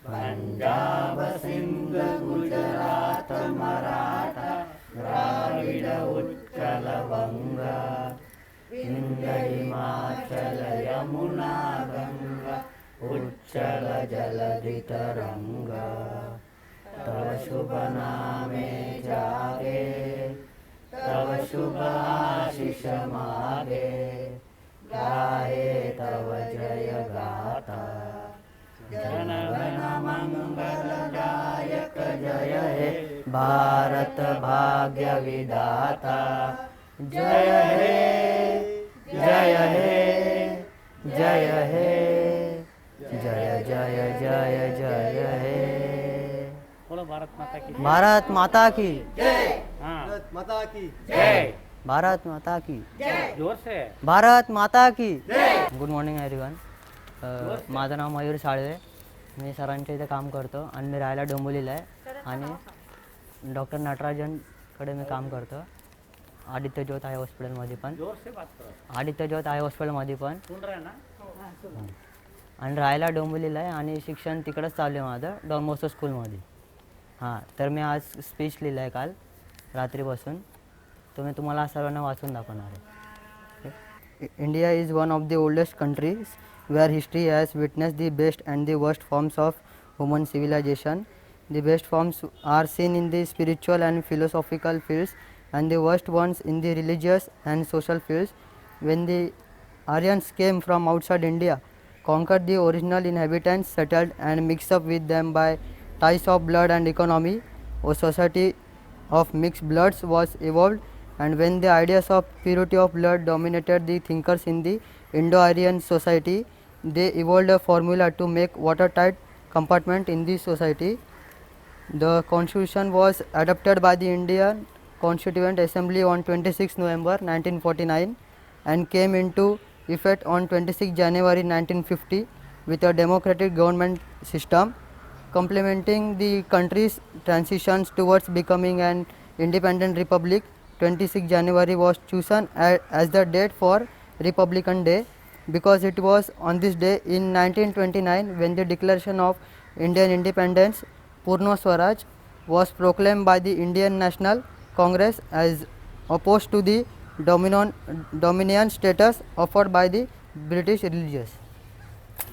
पंजाब सिंध गुजरात मराठा द्राविड उत्कल बंग विंध्य हिमाचल यमुना गंगा उच्चल जलधि तरंगा तव शुभ नामे जागे तव शुभ आशीष मागे गाहे तव जय गाथा जन गण मंगलदायक जय हे भारत भाग्य विधाता जय हे जय हे जय हे जय जय जय जय हे। बोलो भारत माता की भारत माता की जय। हाँ भारत माता की जय भारत माता की जोर से भारत माता की जय। Good morning everyone. माझं नाव मयूर साळवे. मी सरांच्या इथे काम करतो आणि मी राहायला डोंबिवलीला आहे आणि डॉक्टर नटराजनकडे मी काम करतो. आदित्य ज्योत आय हॉस्पिटलमध्ये पण जोर से बात करो आदित्य ज्योत आय हॉस्पिटलमध्ये पण सुन रहे हैं ना आणि राहायला डोंबिवलीला आहे आणि शिक्षण तिकडंच चालू आहे माझं डॉन बॉस्को स्कूलमध्ये. हां तर मी आज स्पीच लिहिलं आहे काल रात्रीपासून तो मी तुम्हाला सर्वांना वाचून दाखवणार आहे. India is one of the oldest countries where history has witnessed the best and the worst forms of human civilization. The best forms are seen in the spiritual and philosophical fields and the worst ones in the religious and social fields. When the Aryans came from outside India, conquered the original inhabitants, settled and mixed up with them by ties of blood and economy, a society of mixed bloods was evolved. And when the ideas of purity of blood dominated the thinkers in the Indo-Aryan society, they evolved a formula to make watertight compartment in the society. The constitution was adopted by the Indian Constituent Assembly on 26 November 1949 and came into effect on 26 January 1950 with a democratic government system. Complementing the country's transitions towards becoming an independent republic, 26 January was chosen as the date for Republican Day because it was on this day in 1929 when the Declaration of Indian Independence, Purna Swaraj, was proclaimed by the Indian National Congress as opposed to the dominion status offered by the British religious.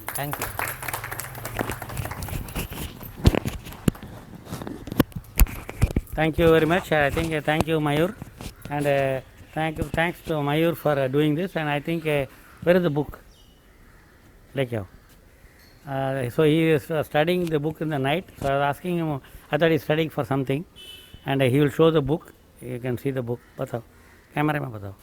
Thank you. thank you very much. I think thank you Mayur and thanks to Mayur for doing this. And I think where is the book like how so he is studying the book in the night, so I was asking him, I thought he's studying for something, and he will show the book. You can see the book. Batao camera mein batao.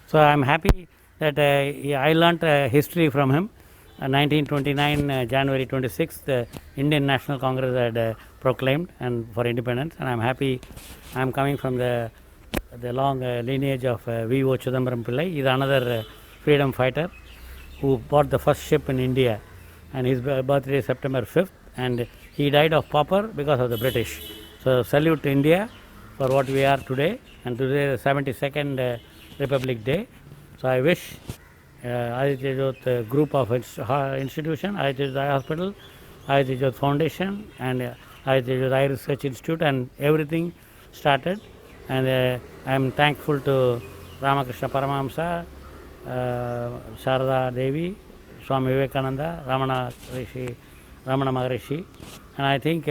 So I am happy that I learnt history from him. 1929 January 26th Indian National Congress had proclaimed and for independence, and I am happy I am coming from the long lineage of V.O. Chidambaram Pillai. He is another freedom fighter who bought the first ship in India, and his birthday is September 5th, and he died of pauper because of the British. So salute to India for what we are today, and today is the 72nd Republic Day. So I wish Aditya Jyot group of institution, Aditya Jyot Eye Hospital, Aditya Jyot Foundation and Aditya Jyot Eye Research Institute, and everything started. And I am thankful to Ramakrishna Paramahamsa, Sharada Devi, Swami Vivekananda, Ramana Maharishi, and I think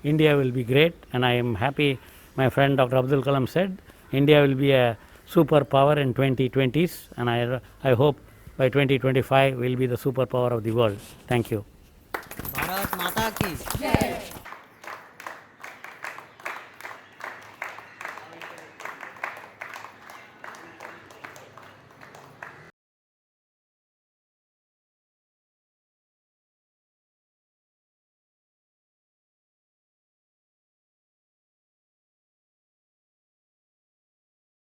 India will be great. And I am happy, my friend Dr. Abdul Kalam said, India will be a superpower in 2020s, and I hope by 2025 will be the superpower of the world. Thank you. Bharat माता की